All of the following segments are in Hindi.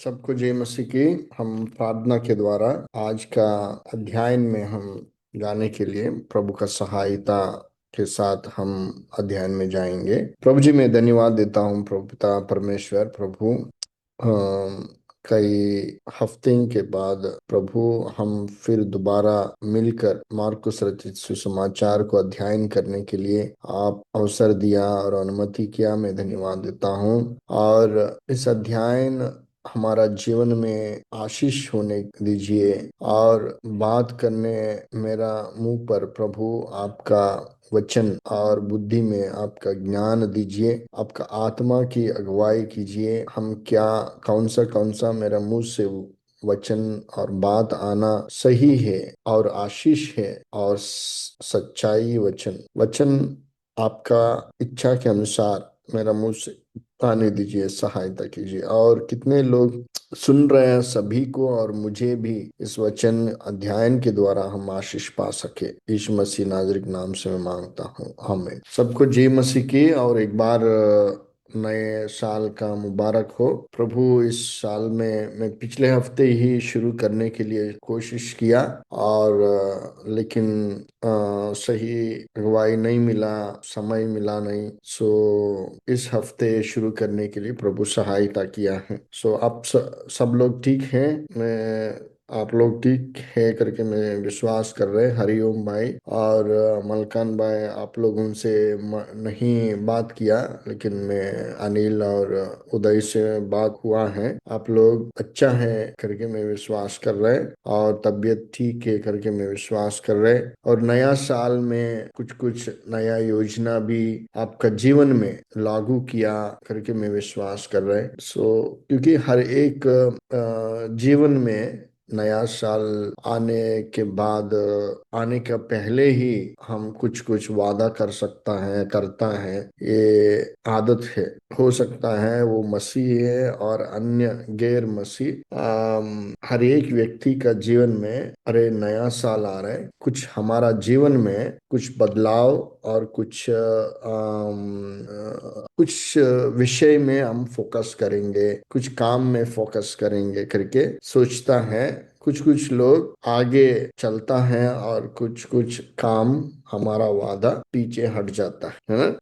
सबको जय मसीह की। हम प्रार्थना के द्वारा आज का अध्ययन में हम जाने के लिए प्रभु का सहायता के साथ हम अध्ययन में जाएंगे। प्रभु जी मैं धन्यवाद देता हूँ प्रभु पिता परमेश्वर प्रभु। कई हफ्ते के बाद प्रभु हम फिर दोबारा मिलकर मार्कुस रचित सुसमाचार को अध्ययन करने के लिए आप अवसर दिया और अनुमति किया। मैं धन्यवाद देता हूँ और इस अध्ययन हमारा जीवन में आशीष होने दीजिए और बात करने मेरा मुंह पर प्रभु आपका वचन और बुद्धि में आपका ज्ञान दीजिए, आपका आत्मा की अगुवाई कीजिए। हम क्या कौन सा मेरा मुंह से वचन और बात आना सही है और आशीष है और सच्चाई वचन वचन आपका इच्छा के अनुसार मेरा मुंह से आने दीजिए, सहायता कीजिए। और कितने लोग सुन रहे हैं सभी को और मुझे भी इस वचन अध्ययन के द्वारा हम आशीष पा सके। यीशु मसीह नाजरिक नाम से मैं मांगता हूँ, आमीन। सबको जय मसीह की और एक बार नए साल का मुबारक हो। प्रभु इस साल में मैं पिछले हफ्ते ही शुरू करने के लिए कोशिश किया और लेकिन सही अगुवाई नहीं मिला, समय मिला नहीं। इस हफ्ते शुरू करने के लिए प्रभु सहायता किया है। आप सब लोग ठीक हैं। मैं आप लोग ठीक है करके मैं विश्वास कर रहे। हरिओम भाई और मलकान भाई, आप लोग उनसे नहीं बात किया लेकिन मैं अनिल और उदय से बात हुआ है। आप लोग अच्छा है करके मैं विश्वास कर रहे और तबीयत ठीक है करके मैं विश्वास कर रहे। और नया साल में कुछ कुछ नया योजना भी आपका जीवन में लागू किया करके मैं विश्वास कर रहे। क्योंकि हर एक जीवन में नया साल आने के बाद आने का पहले ही हम कुछ कुछ वादा कर सकता है करता है, ये आदत है। हो सकता है वो मसीह है और अन्य गैर मसीह हर एक व्यक्ति का जीवन में अरे नया साल आ रहा है, कुछ हमारा जीवन में कुछ बदलाव और कुछ विषय में हम फोकस करेंगे, कुछ काम में फोकस करेंगे करके सोचता है। कुछ कुछ लोग आगे चलता है और कुछ कुछ काम हमारा वादा पीछे हट जाता है ना।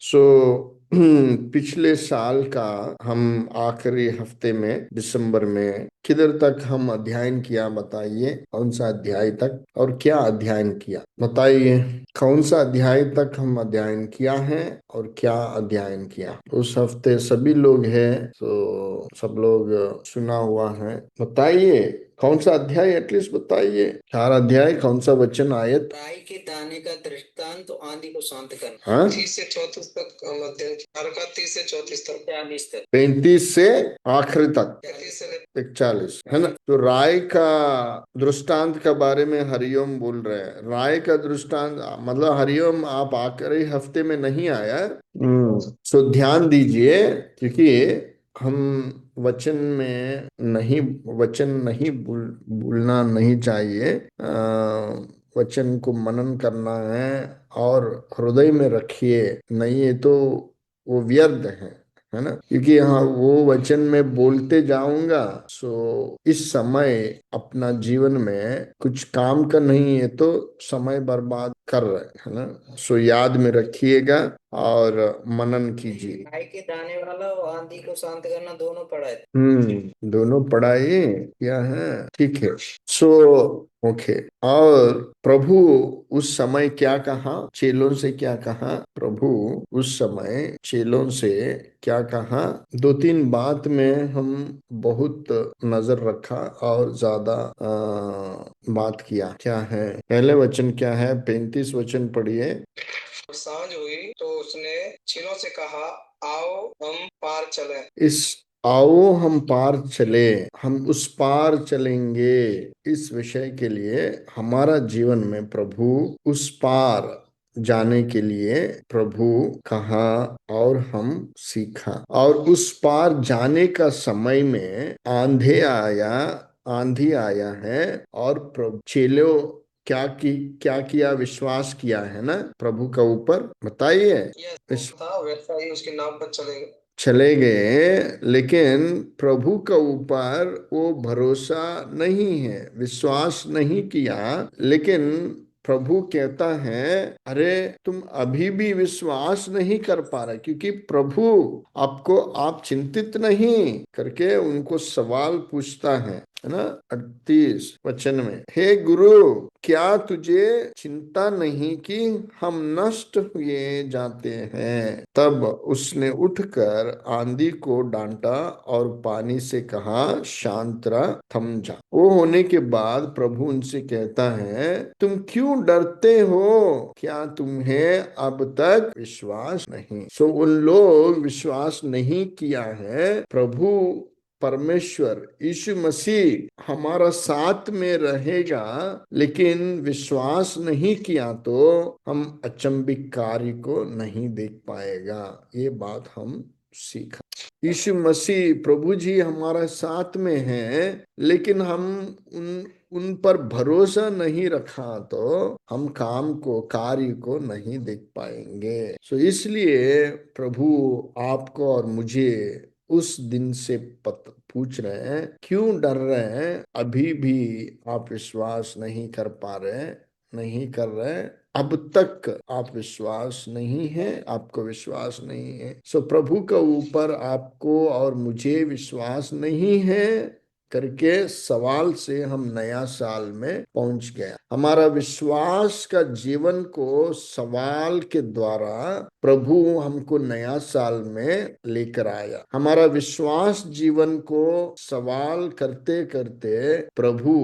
पिछले साल का हम आखिरी हफ्ते में दिसंबर में किधर तक हम अध्ययन किया बताइए? कौन सा अध्याय तक और क्या अध्ययन किया बताइए? कौन सा अध्याय तक हम अध्ययन किया है और क्या अध्ययन किया उस हफ्ते? सभी लोग हैं तो सब लोग सुना हुआ है, बताइए कौन सा अध्याय? एटलीस्ट बताइए 4 अध्याय, कौन सा वचन आयत? राई के दाने का दृष्टांत तो आंधी को शांत करना। हाँ 30 से 34 तक अध्याय 4 का 30 से 34 तक 40 तक 35 से आखिरी तक 33 से 41 है ना। तो राय का दृष्टांत के बारे में हरिओम बोल रहे हैं। राय का दृष्टांत मतलब हरिओम आप आखिरी हफ्ते में नहीं आया। ध्यान दीजिए क्योंकि हम वचन नहीं भूलना नहीं चाहिए। वचन को मनन करना है और हृदय में रखिए, नहीं है तो वो व्यर्थ है ना। क्योंकि हाँ वो वचन में बोलते जाऊंगा इस समय अपना जीवन में कुछ काम का नहीं है तो समय बर्बाद कर रहे है ना। याद में रखिएगा और मनन कीजिए। राई के दाने वाला और आंधी को शांत करना दोनों पढ़ा है। दोनों पढ़ाई क्या है, ठीक है। So okay. और प्रभु उस समय क्या कहा चेलों से? क्या कहा प्रभु उस समय चेलों से? क्या कहा? 2-3 बात में हम बहुत नजर रखा और ज्यादा बात किया। क्या है पहले वचन? क्या है 35 वचन पढ़िए। सांझ हुई तो उसने चेलों से कहा, आओ हम पार चलें। इस आओ हम पार चले, हम उस पार चलेंगे, इस विषय के लिए हमारा जीवन में प्रभु उस पार जाने के लिए प्रभु कहा और हम सीखा। और उस पार जाने का समय में आंधी आया है और प्रभु चेलों क्या किया? विश्वास किया है ना प्रभु का ऊपर। बताइए था वैसा ही उसके नाम पर चलेगा। चले गए, लेकिन प्रभु का ऊपर वो भरोसा नहीं है, विश्वास नहीं किया। लेकिन प्रभु कहता है, अरे तुम अभी भी विश्वास नहीं कर पा रहे, क्योंकि प्रभु आपको, आप चिंतित नहीं करके उनको सवाल पूछता है ना। 38 वचन में, हे गुरु, क्या तुझे चिंता नहीं कि हम नष्ट हुए जाते हैं? तब उसने उठकर आंधी को डांटा और पानी से कहा, शांत रह, थम जा। वो होने के बाद प्रभु उनसे कहता है, तुम क्यों डरते हो? क्या तुम्हें अब तक विश्वास नहीं? सो उन लोग विश्वास नहीं किया है। प्रभु परमेश्वर यीशु मसीह हमारा साथ में रहेगा, लेकिन विश्वास नहीं किया तो हम अचंभित कार्य को नहीं देख पाएगा। ये बात हम सीखा। यीशु मसीह प्रभु जी हमारा साथ में है, लेकिन हम उन उन पर भरोसा नहीं रखा तो हम काम को, कार्य को नहीं देख पाएंगे। सो इसलिए प्रभु आपको और मुझे उस दिन से पूछ रहे हैं, क्यों डर रहे हैं? अभी भी आप विश्वास नहीं कर पा रहे, नहीं कर रहे, अब तक आप विश्वास नहीं है, आपको विश्वास नहीं है। सो प्रभु का ऊपर आपको और मुझे विश्वास नहीं है करके सवाल से हम नया साल में पहुंच गए। हमारा विश्वास का जीवन को सवाल के द्वारा प्रभु हमको नया साल में लेकर आया। हमारा विश्वास जीवन को सवाल करते करते प्रभु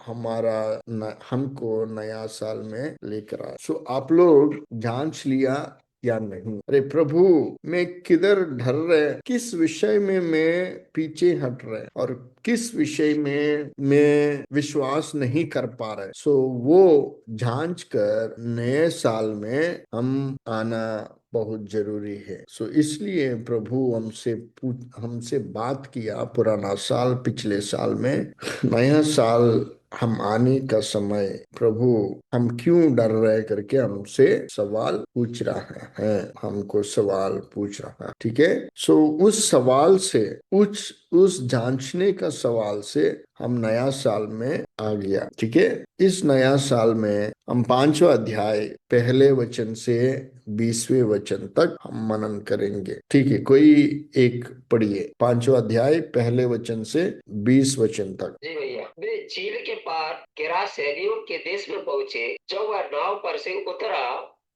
हमको नया साल में लेकर आया। सो आप लोग जांच लिया या नहीं? अरे प्रभु, मैं किधर ढल रहे, किस विषय में मैं पीछे हट रहे, और किस विषय में मैं विश्वास नहीं कर पा रहे? सो वो जांच कर नए साल में हम आना बहुत जरूरी है। सो इसलिए प्रभु हमसे बात किया पुराना साल, पिछले साल में, नया साल हम आने का समय प्रभु हम क्यों डर रहे करके हमसे सवाल पूछ रहा है, हमको सवाल पूछ रहा है। ठीक है। सो उस सवाल से, उस जांचने का सवाल से हम नया साल में आ गया। ठीक है। इस नया साल में हम 5वां अध्याय पहले वचन से 20वें वचन तक हम मनन करेंगे। ठीक है। कोई एक पढ़िए, 5वां अध्याय पहले वचन से 20 वचन तक। जी भैया। वे झील के पार गेरासेनियों के देश में पहुंचे। जब वह नाव पर से उतरा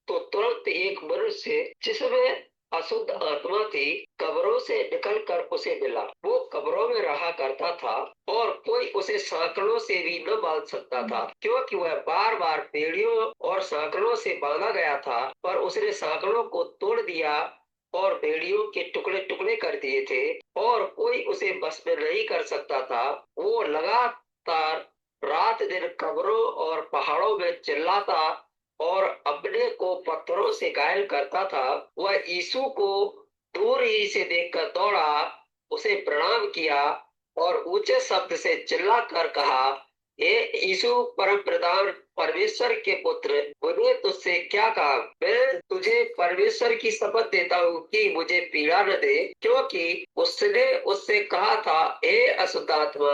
तो तुरंत एक मनुष्य जिसमें अशुद्ध आत्मा थी कब्रों से निकलकर उसे मिला। वो कब्रों में रहा करता था और कोई उसे सांकड़ों से भी न बांध सकता था, क्योंकि वह बार बार बेड़ियों और सांकड़ों से बांधा गया था। पर उसने सांकड़ों को तोड़ दिया और बेड़ियों के टुकड़े टुकड़े कर दिए थे, और कोई उसे बस में नहीं कर सकता था। वो लगातार रात दिन कब्रों और पहाड़ों में चिल्लाता और अपने को पत्थरों से घायल करता था। वह यीशु को दूर ही से देखकर दौड़ा, उसे प्रणाम किया और ऊंचे शब्द से चिल्लाकर कहा, हे यीशु परम प्रधान परमेश्वर के पुत्र, मुझे तुझसे क्या काम? मैं तुझे परमेश्वर की शपथ देता हूँ कि मुझे पीड़ा न दे, क्योंकि उसने उससे कहा था, हे अशुद्ध आत्मा,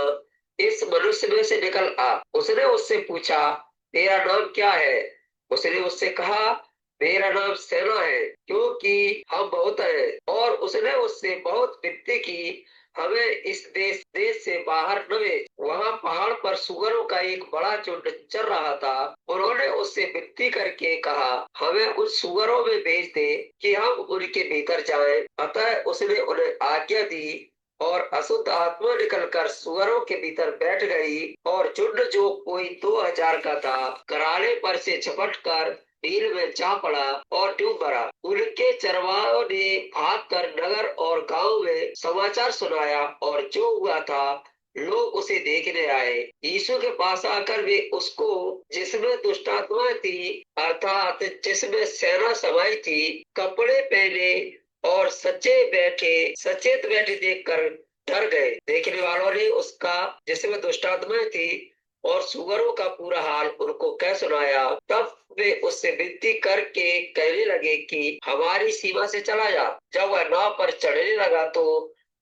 इस मनुष्य में से निकल आ। उसने उससे पूछा, तेरा नाम क्या है? उसने उससे कहा, मेरा नाम सेना है, क्योंकि हम बहुत हैं। और उसने उससे बहुत विनती की, हमें इस देश से बाहर न भेज। वहाँ पहाड़ पर सुअरों का एक बड़ा झुंड चल रहा था। उन्होंने उससे विनती करके कहा, हमें उन सुअरों में भेज दे कि हम उनके भीतर जाएं। अतः उसने उन्हें आज्ञा दी और अशुद्ध आत्मा निकलकर सुअरों के भीतर बैठ गई, और झुंड जो कोई 2000 का था करारे पर से झपट कर झील में जा पड़ा और डूब मरा। उनके चरवाहों ने भागकर नगर और गांव में समाचार सुनाया, और जो हुआ था लोग उसे देखने आए। यीशु के पास आकर वे उसको, जिसमें दुष्टात्मा थी अर्थात जिसमें सेना समाई थी, कपड़े पहने और सचेत बैठे देखकर डर गए। देखने वालों ने उसका, जिसमें दुष्टात्मा थी और सुअरों का पूरा हाल उनको कह सुनाया। तब वे उससे विनती करके कहने लगे कि हमारी सीमा से चला जा। जब वह नाव पर चढ़ने लगा तो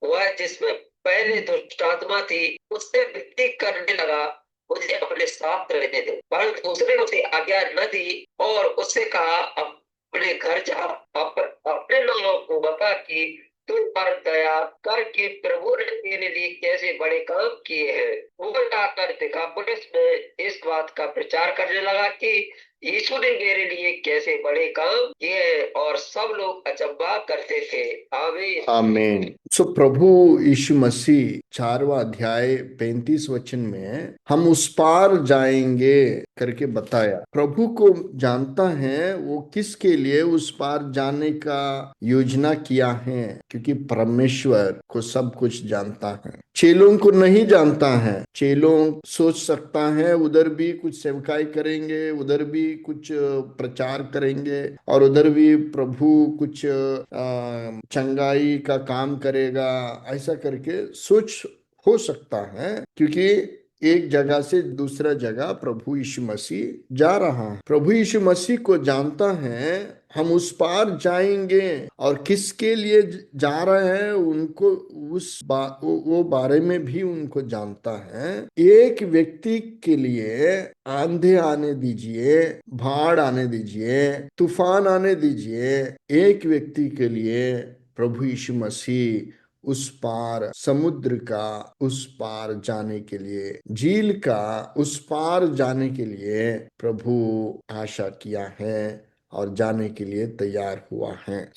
वह जिसमें पहले दुष्ट आत्मा थी उससे विनती करने लगा, मुझे अपने साथ रहने दे। परंतु उसने उसे आज्ञा न दी और उससे कहा, अपने घर जा, अपने लोगों को बता कि तुम पर दया करके प्रभु ने तेरे लिए कैसे बड़े काम किए हैं। वो जाकर दिकापुलिस में इस बात का प्रचार करने लगा कि यीशु ने मेरे लिए कैसे बड़े काम किए हैं, और सब लोग अचंभा करते थे। आमीन। आमीन। सो प्रभु यीशु मसीह 4वां अध्याय 35 वचन में हम उस पार जाएंगे करके बताया। प्रभु को जानता है वो किसके लिए उस पार जाने का योजना किया है, क्योंकि परमेश्वर को सब कुछ जानता है, चेलों को नहीं जानता है। चेलों सोच सकता है उधर भी कुछ सेवकाई करेंगे, उधर भी कुछ प्रचार करेंगे, और उधर भी प्रभु कुछ चंगाई का काम करेगा, ऐसा करके सोच हो सकता है, क्योंकि एक जगह से दूसरा जगह प्रभु यीशु मसीह जा रहा है। प्रभु यीशु मसीह को जानता है हम उस पार जाएंगे, और किसके लिए जा रहे हैं उनको वो बारे में भी उनको जानता है। एक व्यक्ति के लिए आंधे आने दीजिए, बाढ़ आने दीजिए, तूफान आने दीजिए, एक व्यक्ति के लिए प्रभु यीशु मसीह उस पार, समुद्र का उस पार जाने के लिए, झील का उस पार जाने के लिए प्रभु आशा किया है और जाने के लिए तैयार हुआ है।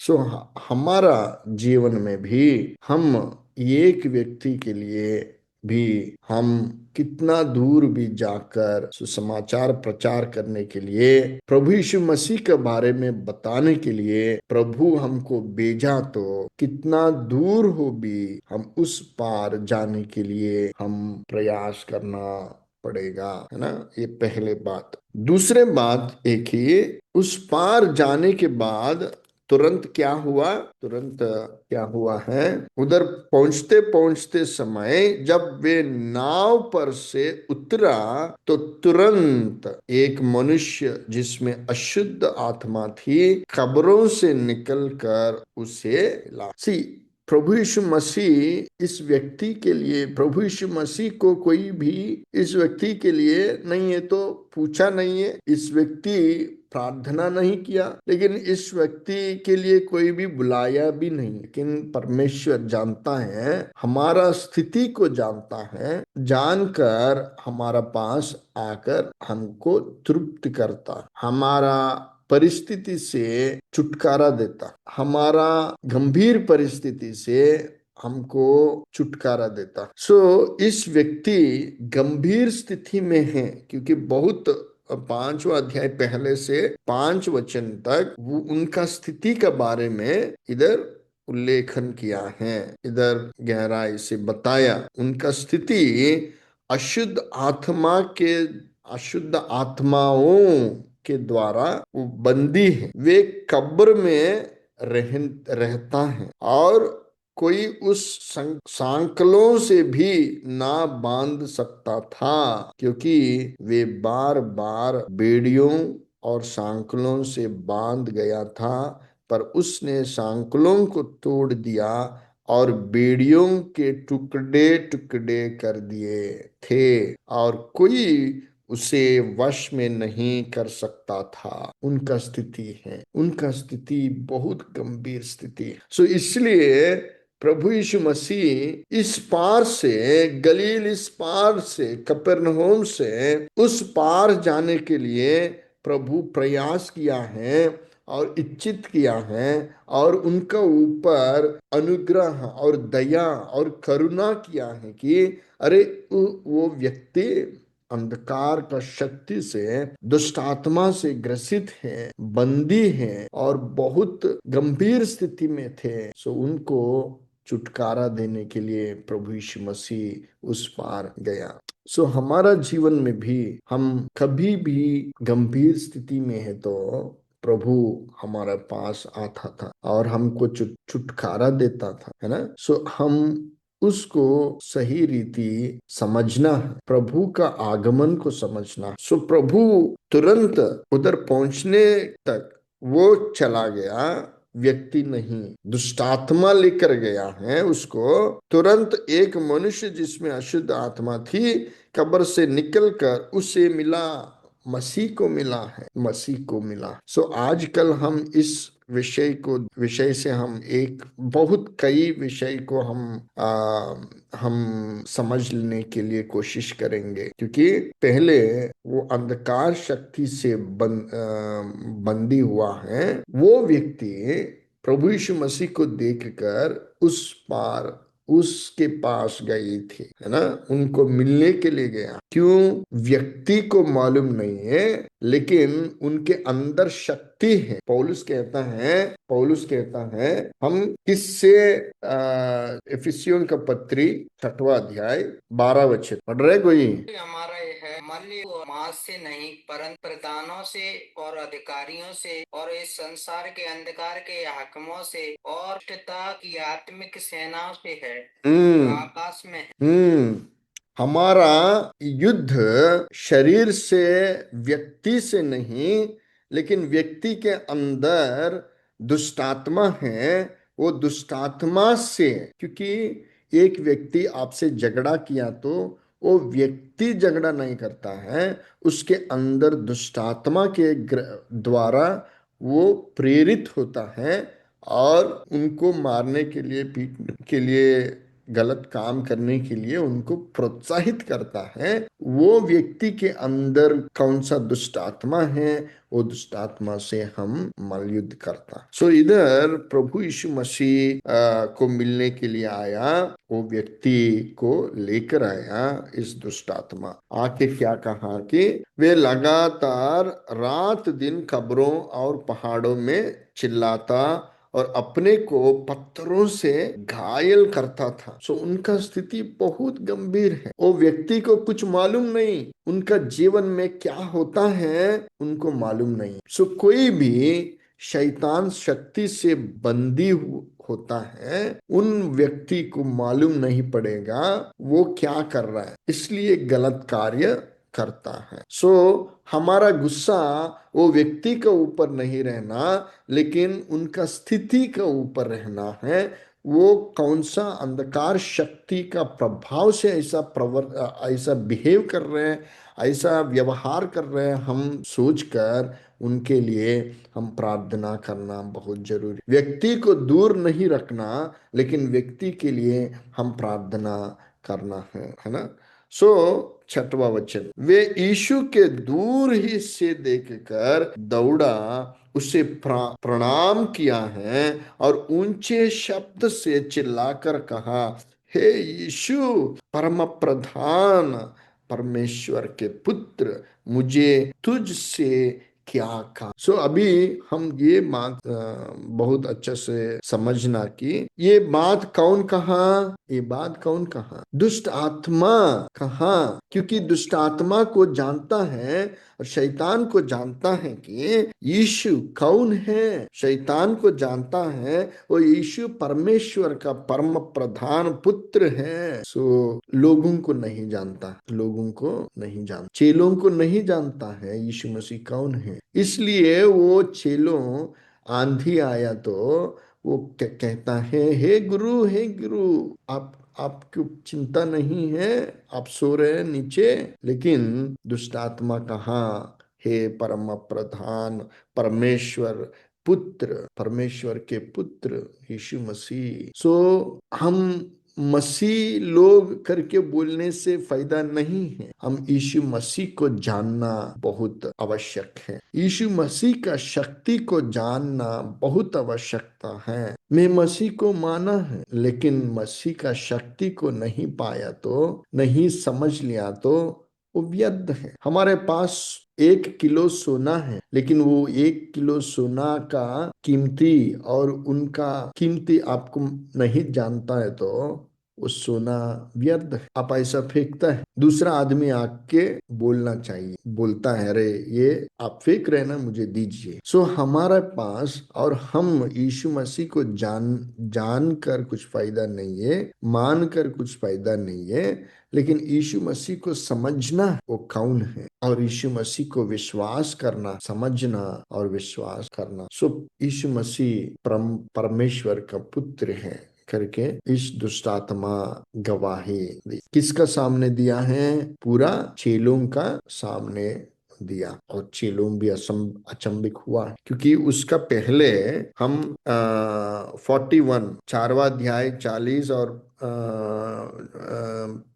हमारा जीवन में भी हम एक व्यक्ति के लिए भी हम कितना दूर भी जाकर सुसमाचार प्रचार करने के लिए, प्रभु यीशु मसीह के बारे में बताने के लिए प्रभु हमको भेजा, तो कितना दूर हो भी हम उस पार जाने के लिए हम प्रयास करना पड़ेगा, है ना। ये पहले बात। दूसरे बात एक ही, उस पार जाने के बाद तुरंत क्या हुआ, तुरंत क्या हुआ है, उधर पहुंचते पहुंचते समय जब वे नाव पर से उतरा तो तुरंत एक मनुष्य जिसमें अशुद्ध आत्मा थी कब्रों से निकलकर उसे ला। प्रभु यीशु मसीह इस व्यक्ति के लिए, प्रभु यीशु मसीह को कोई भी इस व्यक्ति के लिए नहीं है तो पूछा नहीं है, इस व्यक्ति प्रार्थना नहीं किया, लेकिन इस व्यक्ति के लिए कोई भी बुलाया भी नहीं। लेकिन परमेश्वर जानता है, हमारा स्थिति को जानता है, जानकर हमारा पास आकर हमको तृप्त करता, हमारा परिस्थिति से छुटकारा देता, हमारा गंभीर परिस्थिति से हमको छुटकारा देता। इस व्यक्ति गंभीर स्थिति में है, क्योंकि बहुत 5वां अध्याय पहले से 5 वचन तक वो उनका स्थिति के बारे में इधर उल्लेखन किया है, इधर गहराई से बताया। उनका स्थिति अशुद्ध आत्मा के, अशुद्ध आत्माओं के द्वारा वो बंदी है, वे कब्र में रहता है, और कोई उस सांकलों से भी ना बांध सकता था, क्योंकि वे बार बार बेड़ियों और सांकलों से बांध गया था, पर उसने सांकलों को तोड़ दिया और बेड़ियों के टुकड़े टुकड़े कर दिए थे, और कोई उसे वश में नहीं कर सकता था। उनका स्थिति है, उनका स्थिति बहुत गंभीर स्थिति। इसलिए प्रभु यीशु मसीह इस पार से गलील, इस पार से कफरनहूम से उस पार जाने के लिए प्रभु प्रयास किया है और इच्छित किया है, और उनका ऊपर अनुग्रह और दया और करुणा किया है कि अरे वो व्यक्ति अंधकार का शक्ति से, दुष्ट आत्मा से ग्रसित है, बंदी है और बहुत गंभीर स्थिति में थे। उनको छुटकारा देने के लिए प्रभु यीशु मसीह उस पार गया। हमारा जीवन में भी हम कभी भी गंभीर स्थिति में है तो प्रभु हमारे पास आता था और हमको छुटकारा देता था, है ना। हम उसको सही रीति समझना है, प्रभु का आगमन को समझना। सो प्रभु तुरंत उधर पहुंचने तक वो चला गया, व्यक्ति नहीं, दुष्टात्मा लेकर गया है उसको। तुरंत एक मनुष्य जिसमें अशुद्ध आत्मा थी कब्र से निकलकर उसे मिला, मसीह को मिला है, मसीह को मिला। सो आजकल हम इस विषय से हम एक बहुत कई विषय को हम समझने के लिए कोशिश करेंगे, क्योंकि पहले वो अंधकार शक्ति से बंदी हुआ है वो व्यक्ति प्रभु यीशु मसीह को देखकर उस पार उसके पास गई थी, है ना, उनको मिलने के लिए गया। क्यों? व्यक्ति को मालूम नहीं है, लेकिन उनके अंदर शक्ति है। पौलुस कहता है हम किससे, इफिसियों का पत्री 6वां अध्याय 12 वचन पढ़ रहे कोई? हमारा यह है, मल्ली और मांस से नहीं परंतु प्रधानों से और अधिकारियों से और इस संसार के अंधकार के हाकिमों से और दुष्टता की आत्मिक सेनाओं से है जो आकाश में है। हमारा युद्ध शरीर से, व्यक्ति से नहीं, लेकिन व्यक्ति के अंदर दुष्टात्मा है, वो दुष्टात्मा से। क्योंकि एक व्यक्ति आपसे झगड़ा किया तो वो व्यक्ति झगड़ा नहीं करता है, उसके अंदर दुष्टात्मा के द्वारा वो प्रेरित होता है और उनको मारने के लिए, पीटने के लिए, गलत काम करने के लिए उनको प्रोत्साहित करता है। वो व्यक्ति के अंदर कौन सा दुष्ट आत्मा है, वो दुष्ट आत्मा से हम मल्लयुद्ध करता। सो इधर प्रभु यीशु मसीह को मिलने के लिए आया, वो व्यक्ति को लेकर आया इस दुष्ट आत्मा। आके क्या कहा कि वे लगातार रात दिन कब्रों और पहाड़ों में चिल्लाता और अपने को पत्थरों से घायल करता था। सो उनका स्थिति बहुत गंभीर है। वो व्यक्ति को कुछ मालूम नहीं, उनका जीवन में क्या होता है उनको मालूम नहीं। सो कोई भी शैतान शक्ति से बंदी होता है, उन व्यक्ति को मालूम नहीं पड़ेगा वो क्या कर रहा है, इसलिए गलत कार्य करता है। सो हमारा गुस्सा वो व्यक्ति के ऊपर नहीं रहना, लेकिन उनका स्थिति के ऊपर रहना है। वो कौन सा अंधकार शक्ति का प्रभाव से ऐसा बिहेव कर रहे हैं, ऐसा व्यवहार कर रहे हैं, हम सोचकर उनके लिए हम प्रार्थना करना बहुत जरूरी। व्यक्ति को दूर नहीं रखना, लेकिन व्यक्ति के लिए हम प्रार्थना करना है ना। सो 6वां वचन, वे यीशु के दूर ही से देखकर दौड़ा, उसे प्रणाम किया है और ऊंचे शब्द से चिल्लाकर कहा, हे यीशु, परम प्रधान परमेश्वर के पुत्र, मुझे तुझसे क्या कहा। सो अभी हम ये बात बहुत अच्छे से समझना कि ये बात कौन कहा, ये बात कौन कहा, दुष्ट आत्मा कहा। क्योंकि दुष्ट आत्मा को जानता है और शैतान को जानता है कि यीशु कौन है। शैतान को जानता है वो यीशु परमेश्वर का परम प्रधान पुत्र है। सो लोगों को नहीं जानता, लोगों को नहीं जानता, चेलों को नहीं जानता है यीशु मसीह कौन है। इसलिए वो चेलों, आंधी आया तो वो कहता है, हे गुरु, हे गुरु, आपको चिंता नहीं है, आप सो रहे हैं नीचे। लेकिन दुष्ट आत्मा कहा, हे परम प्रधान परमेश्वर पुत्र, परमेश्वर के पुत्र यीशु मसीह। सो हम मसीह लोग करके बोलने से फायदा नहीं है, हम यीशु मसीह को जानना बहुत आवश्यक है। यीशु मसीह का शक्ति को जानना बहुत आवश्यकता है। मैं मसीह को माना है, लेकिन मसीह का शक्ति को नहीं पाया तो, नहीं समझ लिया तो वो व्यर्थ है। हमारे पास 1 किलो सोना है, लेकिन वो 1 किलो सोना का कीमती और उनका कीमती आपको नहीं जानता है तो वो सोना व्यर्थ है, आप ऐसा फेंकता है। दूसरा आदमी आके बोलना चाहिए, बोलता है अरे ये आप फेंक रहे हैं ना, मुझे दीजिए। सो हमारे पास, और हम यीशु मसीह को जान कर कुछ फायदा नहीं है, मान कर कुछ फायदा नहीं है, लेकिन यीशु मसीह को समझना वो कौन है, और यीशु मसीह को विश्वास करना, समझना और विश्वास करना। सो यीशु मसीह परमेश्वर का पुत्र है करके इस दुष्ट आत्मा गवाही दी। किसका सामने दिया है? पूरा चेलों का सामने दिया, और चेलों भी अचंभित हुआ, क्योंकि उसका पहले हम 41 4वां अध्याय 40 और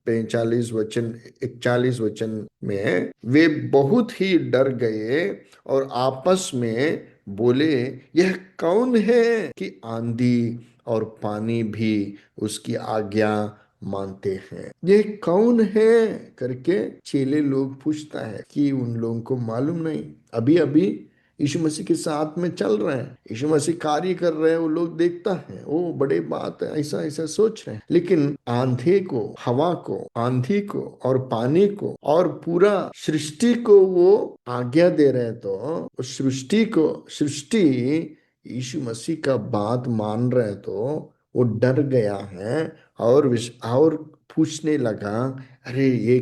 45 वचन 41 वचन में वे बहुत ही डर गए और आपस में बोले, यह कौन है कि आंधी और पानी भी उसकी आज्ञा मानते हैं? ये कौन है करके चेले लोग पूछता है कि उन लोगों को मालूम नहीं। अभी अभी यीशु मसीह के साथ में चल रहे हैं, यीशु मसीह कार्य कर रहे हैं, वो लोग देखता है, ओ बड़े बात है, ऐसा ऐसा सोच रहे हैं। लेकिन आंधी को, हवा को, आंधी को और पानी को और पूरा सृष्टि को वो आज्ञा दे रहे हैं, तो उस सृष्टि यीशु मसीह का बात मान रहे हैं, तो वो डर गया है और पूछने लगा, अरे ये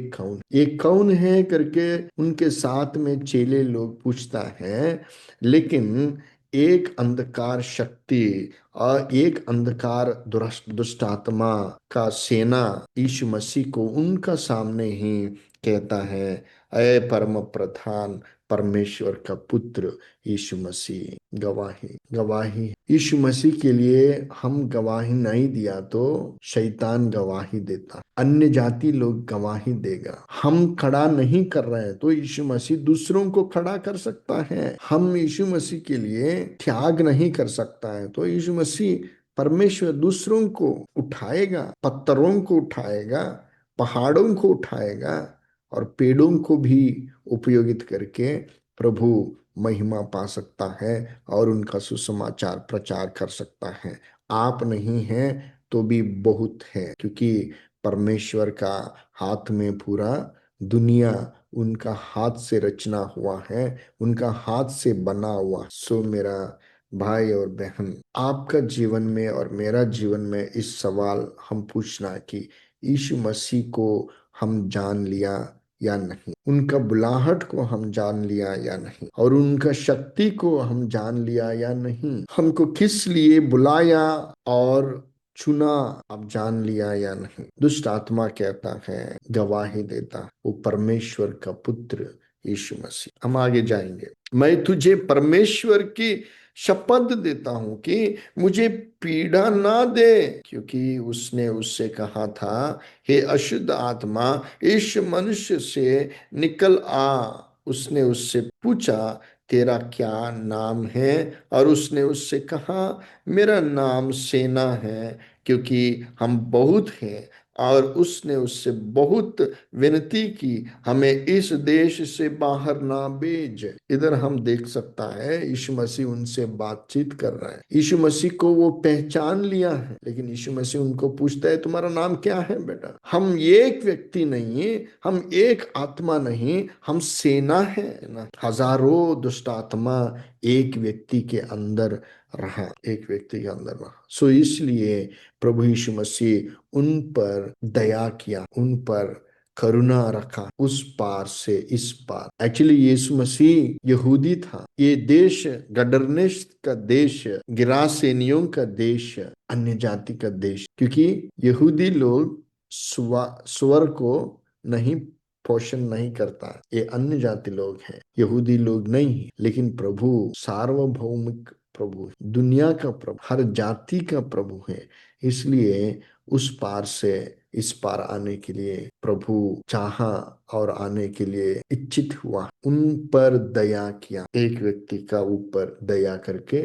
कौन है करके उनके साथ में चेले लोग पूछता है। लेकिन एक अंधकार शक्ति और एक अंधकार दुष्ट आत्मा का सेना यीशु मसीह को उनका सामने ही कहता है, अय परम प्रधान परमेश्वर का पुत्र यीशु मसीह। गवाही गवाही यीशु मसीह के लिए हम गवाही नहीं दिया तो शैतान गवाही देता, अन्य जाति लोग गवाही देगा। हम खड़ा नहीं कर रहे हैं तो यीशु मसीह दूसरों को खड़ा कर सकता है। हम यीशु मसीह के लिए त्याग नहीं कर सकता है तो यीशु मसीह परमेश्वर दूसरों को उठाएगा, पत्थरों को उठाएगा, पहाड़ों को उठाएगा और पेड़ों को भी उपयोगित करके प्रभु महिमा पा सकता है और उनका सुसमाचार प्रचार कर सकता है। आप नहीं हैं तो भी बहुत है, क्योंकि परमेश्वर का हाथ में पूरा दुनिया उनका हाथ से रचना हुआ है, उनका हाथ से बना हुआ। सो मेरा भाई और बहन, आपका जीवन में और मेरा जीवन में इस सवाल हम पूछना कि यीशु मसीह को हम जान लिया या नहीं, उनका बुलाहट को हम जान लिया या नहीं, और उनका शक्ति को हम जान लिया या नहीं, हमको किस लिए बुलाया और चुना आप जान लिया या नहीं। दुष्ट आत्मा कहता है, गवाही देता, वो परमेश्वर का पुत्र यीशु मसीह। हम आगे जाएंगे। मैं तुझे परमेश्वर की शपथ देता हूं कि मुझे पीड़ा ना दे, क्योंकि उसने उससे कहा था, हे अशुद्ध आत्मा इस मनुष्य से निकल आ। उसने उससे पूछा, तेरा क्या नाम है? और उसने उससे कहा, मेरा नाम सेना है, क्योंकि हम बहुत हैं। और उसने उससे बहुत विनती की, हमें इस देश से बाहर ना भेज। इधर हम देख सकता है यीशु मसीह उनसे बातचीत कर रहा है। यीशु मसीह को वो पहचान लिया है, लेकिन यीशु मसीह उनको पूछता है, तुम्हारा नाम क्या है बेटा? हम एक व्यक्ति नहीं, हम एक आत्मा नहीं, हम सेना है ना। हजारों दुष्ट आत्मा एक व्यक्ति के अंदर रहा, एक व्यक्ति के अंदर रहा। सो इसलिए प्रभु यीशु मसीह उन पर दया किया, उन पर करुणा रखा, उस पार से इस पार। एक्चुअली यीशु मसीह यहूदी था। ये देश गडरनेश का देश, गिरासेनियों का देश, अन्य जाति का देश, क्योंकि यहूदी लोग स्वर को नहीं पोषण नहीं करता, ये अन्य जाति लोग हैं, यहूदी लोग नहीं। लेकिन प्रभु सार्वभौमिक प्रभु, दुनिया का प्रभु, हर जाति का प्रभु है। इसलिए उस पार से इस पार आने के लिए प्रभु चाहा और आने के लिए इच्छित हुआ, उन पर दया किया, एक व्यक्ति का ऊपर दया करके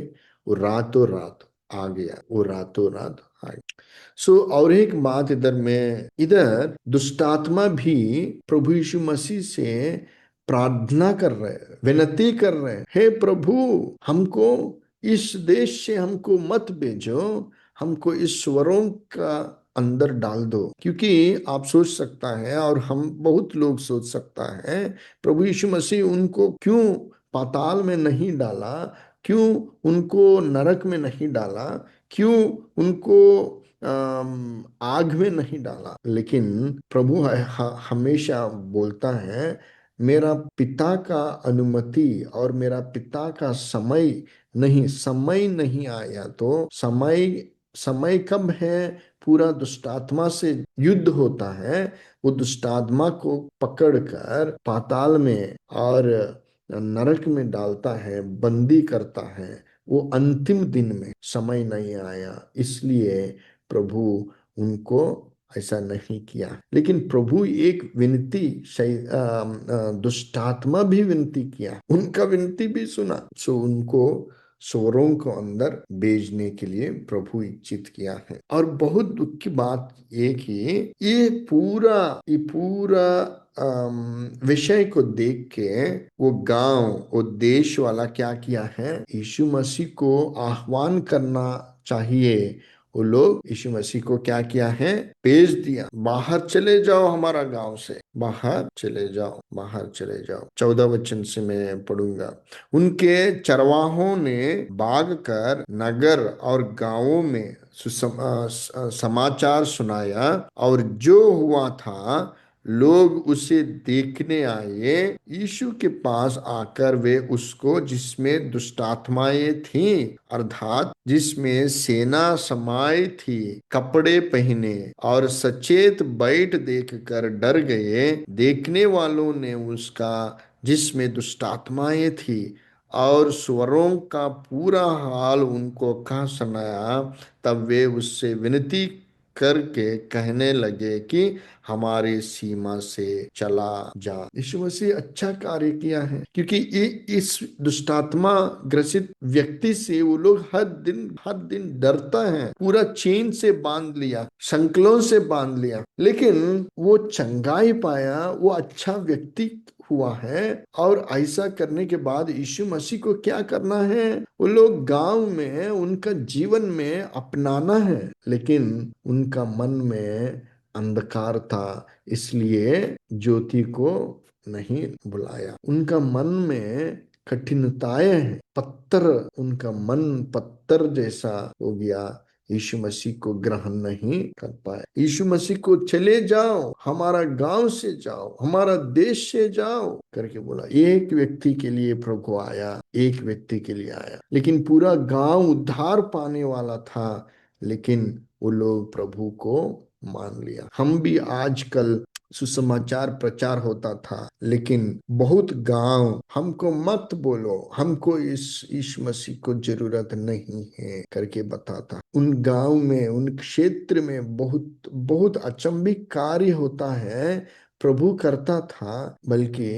वो रातों रात आ गया, वो रातों रात आ गया। सो और एक बात इधर दुष्टात्मा भी प्रभु यीशु मसीह से प्रार्थना कर रहे हैं, विनती कर रहे हैं, हे प्रभु हमको इस देश से हमको मत भेजो, हमको इस स्वरों का अंदर डाल दो। क्योंकि आप सोच सकता है और हम बहुत लोग सोच सकता है, प्रभु यीशु मसीह उनको क्यों पाताल में नहीं डाला, क्यों उनको नरक में नहीं डाला, क्यों उनको आग में नहीं डाला। लेकिन प्रभु हमेशा बोलता है, मेरा पिता का अनुमति और मेरा पिता का समय नहीं आया तो समय समय कब है? पूरा दुष्टात्मा से युद्ध होता है, वो दुष्टात्मा को पकड़कर पाताल में और नरक में डालता है, बंदी करता है। वो अंतिम दिन में समय नहीं आया, इसलिए प्रभु उनको ऐसा नहीं किया। लेकिन प्रभु एक विनती दुष्टात्मा भी विनती किया, उनका विनती भी सुना, सो उनको सोरों को अंदर भेजने के लिए प्रभु इच्छित किया है। और बहुत दुख की बात ये कि ये पूरा विषय को देख के वो गांव, वो देश वाला क्या किया है? यीशु मसीह को आह्वान करना चाहिए, वो लोग यीशु मसीह को क्या किया है? भेज दिया, बाहर चले जाओ, हमारा गांव से बाहर चले जाओ, बाहर चले जाओ। 14 वचन से मैं पढ़ूंगा। उनके चरवाहों ने भाग कर नगर और गांवों में समाचार सुनाया, और जो हुआ था लोग उसे देखने आए। यीशु के पास आकर वे उसको, जिसमें दुष्टात्माएं थीं, अर्थात जिसमें सेना समाई थी, कपड़े पहने और सचेत बैठ देखकर डर गए। देखने वालों ने उसका, जिसमें दुष्टात्माएं थी, और स्वरों का पूरा हाल उनको कहा सुनाया। तब वे उससे विनती करके कहने लगे कि हमारे सीमा से चला जा। यीशु मसीह अच्छा कार्य किया है, क्योंकि इस दुष्टात्मा ग्रसित व्यक्ति से वो लोग हर दिन डरता है। पूरा चेन से बांध लिया, संकलों से बांध लिया, लेकिन वो चंगाई पाया, वो अच्छा व्यक्ति हुआ है। और ऐसा करने के बाद यीशु मसीह को क्या करना है? वो लोग गांव में उनका जीवन में अपनाना है, लेकिन उनका मन में अंधकार था, इसलिए ज्योति को नहीं बुलाया। उनका मन में कठिनताएं हैं, पत्थर, उनका मन पत्थर जैसा हो गया, यीशु मसीह को ग्रहण नहीं कर पाए। यीशु मसीह को चले जाओ, हमारा गांव से जाओ, हमारा देश से जाओ करके बोला। एक व्यक्ति के लिए प्रभु आया, एक व्यक्ति के लिए आया, लेकिन पूरा गांव उद्धार पाने वाला था, लेकिन वो लोग प्रभु को मान लिया। हम भी आजकल सुसमाचार प्रचार होता था, लेकिन बहुत गांव हमको मत बोलो, हमको इस यीशु मसीह को जरूरत नहीं है करके बताता। उन गांव में, उन क्षेत्र में बहुत बहुत अचंभित कार्य होता है, प्रभु करता था, बल्कि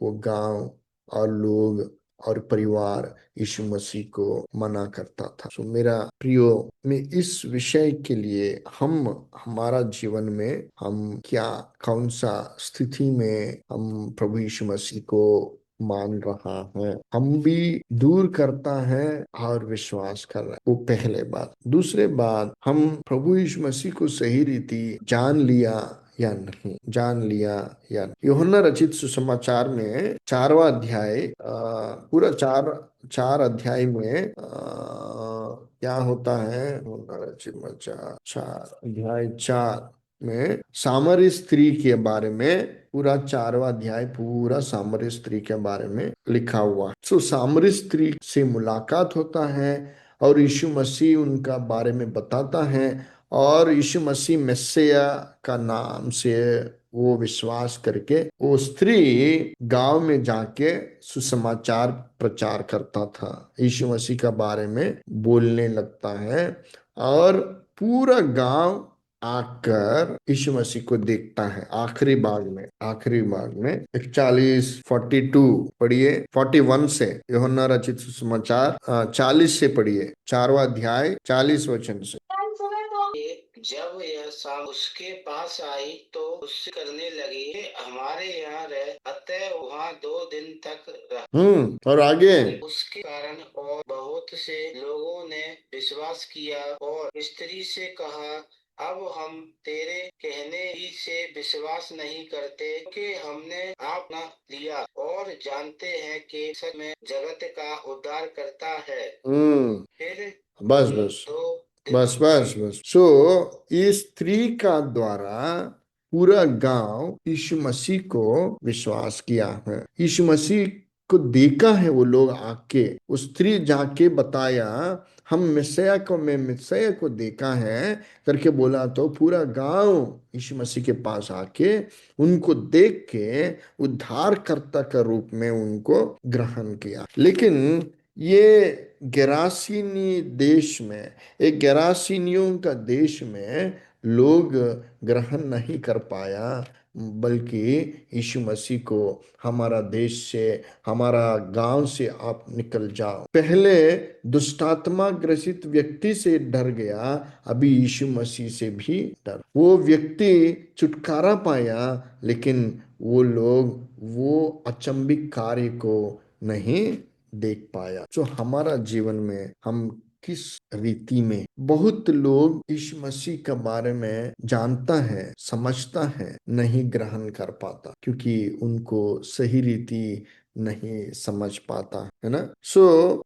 वो गांव और लोग और परिवार यीशु मसीह को मना करता था। सो मेरा प्रियो, में इस विषय के लिए हम, हमारा जीवन में हम क्या, कौन सा स्थिति में हम प्रभु यीशु मसीह को मान रहा है? हम भी दूर करता है और विश्वास कर रहा है, वो पहले बात। दूसरे बात, हम प्रभु यीशु मसीह को सही रीति जान लिया या नहीं, जान लिया या नहीं। यूहन्ना रचित सुसमाचार में 4वां अध्याय, पूरा चार अध्याय में क्या होता है? यूहन्ना रचित समाचार 4 अध्याय 4 में सामरी स्त्री के बारे में, पूरा 4वां अध्याय पूरा सामरी स्त्री के बारे में लिखा हुआ। सो सामरी स्त्री से मुलाकात होता है और यीशु मसीह उनका बारे में बताता है, और यीशु मसीह मेस्सिया का नाम से वो विश्वास करके वो स्त्री गांव में जाके सुसमाचार प्रचार करता था, यीशु मसीह का बारे में बोलने लगता है, और पूरा गांव आकर यीशु मसीह को देखता है। आखिरी भाग में 41-42 पढ़िए, 41 से, यूहन्ना रचित सुसमाचार 40 से पढ़िए, 4वां अध्याय 40 वचन से। जब यह शाम उसके पास आई तो उससे करने लगी कि हमारे यहाँ रह, अतः वहाँ 2 दिन तक रहा। और आगे, उसके कारण और बहुत से लोगों ने विश्वास किया और स्त्री से कहा, अब हम तेरे कहने ही से विश्वास नहीं करते कि हमने आप न लिया और जानते हैं कि सच में जगत का उद्धार करता है। फिर बस उन बस दो बस बस बस इस स्त्री का द्वारा पूरा गांव यीशु मसीह को विश्वास किया है, यीशु मसीह को देखा है। वो लोग आके, उस स्त्री जाके बताया, हम मैं मिस्सैया को देखा है करके बोला, तो पूरा गांव यीशु मसीह के पास आके उनको देख के उद्धारकर्ता का रूप में उनको ग्रहण किया। लेकिन ये गेरासीनी देश में, एक गेरासीनियों का देश में लोग ग्रहण नहीं कर पाया, बल्कि यीशु मसीह को, हमारा देश से, हमारा गांव से आप निकल जाओ। पहले दुष्टात्मा ग्रसित व्यक्ति से डर गया, अभी यीशु मसीह से भी डर। वो व्यक्ति छुटकारा पाया, लेकिन वो लोग वो अचंभित कार्य को नहीं देख पाया। जो हमारा जीवन में हम किस रीति में, बहुत लोग यीशु मसीह के बारे में जानता है, समझता है, नहीं ग्रहण कर पाता, क्योंकि उनको सही रीति नहीं समझ पाता है ना।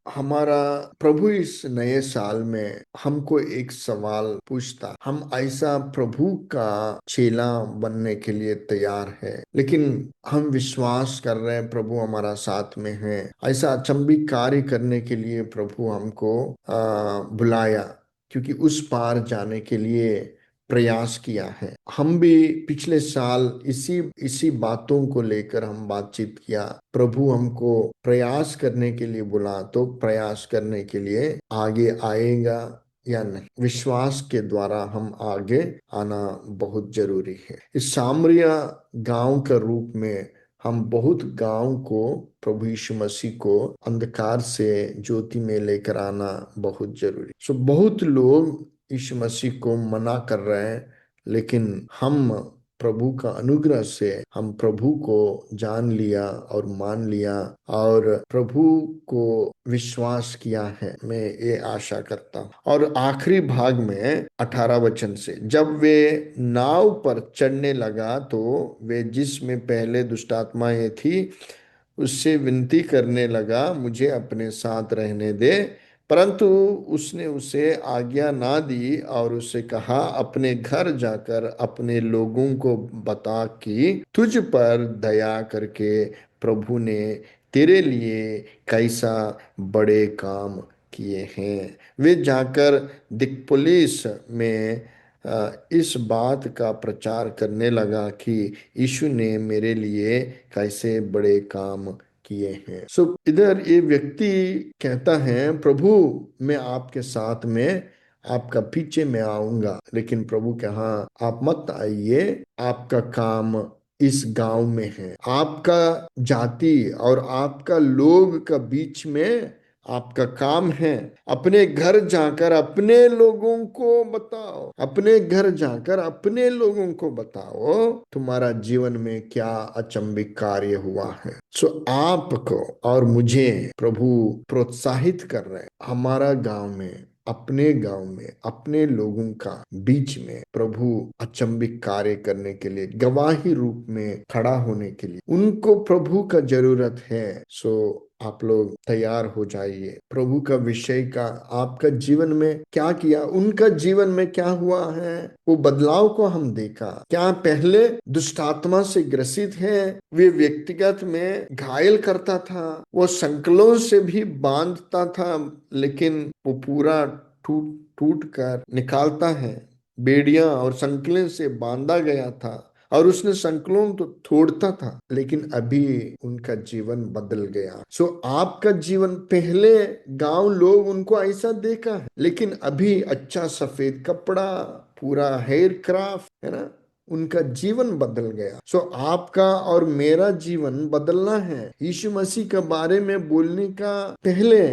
हमारा प्रभु इस नए साल में हमको एक सवाल पूछता, हम ऐसा प्रभु का चेला बनने के लिए तैयार है, लेकिन हम विश्वास कर रहे हैं प्रभु हमारा साथ में है, ऐसा अचंभित कार्य करने के लिए प्रभु हमको बुलाया, क्योंकि उस पार जाने के लिए प्रयास किया है। हम भी पिछले साल इसी इसी बातों को लेकर हम बातचीत किया, प्रभु हमको प्रयास करने के लिए बुला, तो प्रयास करने के लिए आगे आएगा या नहीं, विश्वास के द्वारा हम आगे आना बहुत जरूरी है। इस सामरिया गांव का रूप में हम बहुत गांव को, प्रभु यीशु मसीह को अंधकार से ज्योति में लेकर आना बहुत जरूरी। बहुत लोग यीशु मसीह को मना कर रहे हैं, लेकिन हम प्रभु का अनुग्रह से हम प्रभु को जान लिया और मान लिया और प्रभु को विश्वास किया है, मैं ये आशा करता हूँ। और आखिरी भाग में 18 वचन से, जब वे नाव पर चढ़ने लगा तो वे जिसमें पहले दुष्टात्माएं थी उससे विनती करने लगा, मुझे अपने साथ रहने दे, परंतु उसने उसे आज्ञा ना दी और उसे कहा, अपने घर जाकर अपने लोगों को बता कि तुझ पर दया करके प्रभु ने तेरे लिए कैसा बड़े काम किए हैं। वे जाकर दिकपुलिस में इस बात का प्रचार करने लगा कि यीशु ने मेरे लिए कैसे बड़े काम किए हैं। इधर ये व्यक्ति कहता है, प्रभु मैं आपके साथ में, आपका पीछे में आऊंगा, लेकिन प्रभु कहा आप मत आइए, आपका काम इस गांव में है, आपका जाति और आपका लोग का बीच में आपका काम है। अपने घर जाकर अपने लोगों को बताओ, अपने घर जाकर अपने लोगों को बताओ तुम्हारा जीवन में क्या अचंभित कार्य हुआ है। आपको और मुझे प्रभु प्रोत्साहित कर रहे हैं, हमारा गांव में, अपने गांव में, अपने लोगों का बीच में प्रभु अचंभित कार्य करने के लिए, गवाही रूप में खड़ा होने के लिए उनको प्रभु का जरूरत है। आप लोग तैयार हो जाइए। प्रभु का विषय का आपका जीवन में क्या किया, उनका जीवन में क्या हुआ है, वो बदलाव को हम देखा। क्या पहले दुष्टात्मा से ग्रसित है, वे व्यक्तिगत में घायल करता था, वो संकलों से भी बांधता था, लेकिन वो पूरा टूट टूट कर निकालता है। बेड़ियां और संकलों से बांधा गया था और उसने संकलों तो तोड़ता था, लेकिन अभी उनका जीवन बदल गया। आपका जीवन, पहले गांव लोग उनको ऐसा देखा है, लेकिन अभी अच्छा सफेद कपड़ा, पूरा हेयर क्राफ्ट है ना, उनका जीवन बदल गया। आपका और मेरा जीवन बदलना है। यीशु मसीह के बारे में बोलने का पहले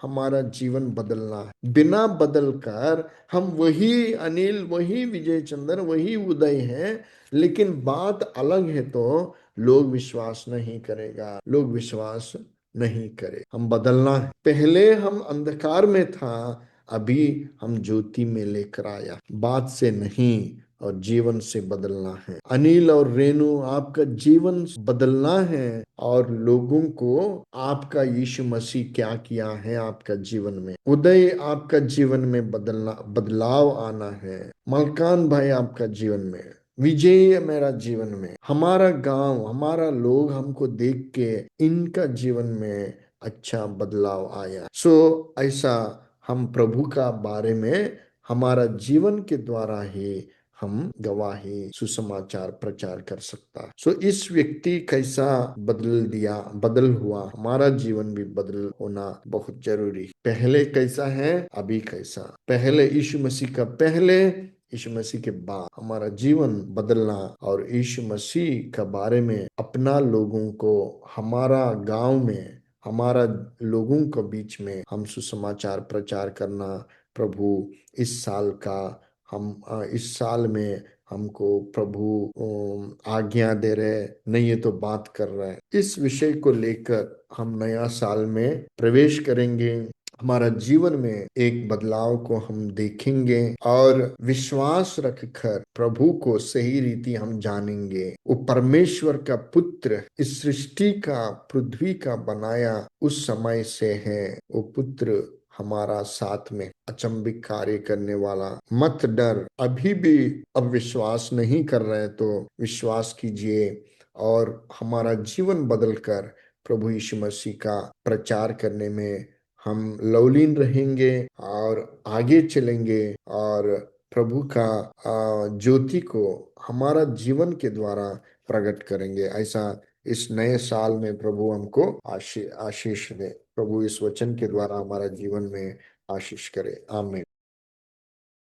हमारा जीवन बदलना है। बिना बदल कर हम वही अनिल, वही विजय चंद्र, वही उदय है, लेकिन बात अलग है तो लोग विश्वास नहीं करेगा, लोग विश्वास नहीं करे। हम बदलना है। पहले हम अंधकार में था, अभी हम ज्योति में लेकर आया। बात से नहीं और जीवन से बदलना है। अनिल और रेणु, आपका जीवन बदलना है और लोगों को आपका यीशु मसीह क्या किया है आपका जीवन में, उदय आपका जीवन में बदलाव आना है। मलकान भाई आपका जीवन में, विजय मेरा जीवन में, हमारा गांव, हमारा लोग हमको देख के इनका जीवन में अच्छा बदलाव आया। ऐसा हम प्रभु का बारे में हमारा जीवन के द्वारा ही हम गवाही सुसमाचार प्रचार कर सकता। इस व्यक्ति कैसा बदल हुआ, हमारा जीवन भी बदल होना बहुत जरूरी। पहले कैसा है, अभी कैसा, पहले यीशु मसीह का पहले, यीशु मसीह के बाद हमारा जीवन बदलना और यीशु मसीह का बारे में अपना लोगों को, हमारा गांव में, हमारा लोगों के बीच में हम सुसमाचार प्रचार करना। प्रभु इस साल का इस साल में हमको प्रभु आज्ञा दे रहे, नहीं ये तो बात कर रहा है। इस विषय को लेकर हम नया साल में प्रवेश करेंगे। हमारा जीवन में एक बदलाव को हम देखेंगे और विश्वास रखकर प्रभु को सही रीति हम जानेंगे। वो परमेश्वर का पुत्र, इस सृष्टि का, पृथ्वी का बनाया उस समय से है। वो पुत्र हमारा साथ में अचंभित कार्य करने वाला। मत डर, अभी भी अब विश्वास नहीं कर रहे तो विश्वास कीजिए और हमारा जीवन बदलकर प्रभु यीशु मसीह का प्रचार करने में हम लवलीन रहेंगे और आगे चलेंगे और प्रभु का ज्योति को हमारा जीवन के द्वारा प्रकट करेंगे। ऐसा इस नए साल में प्रभु हमको आशीष दे। प्रभु इस वचन के द्वारा हमारा जीवन में आशीष करे। आमीन।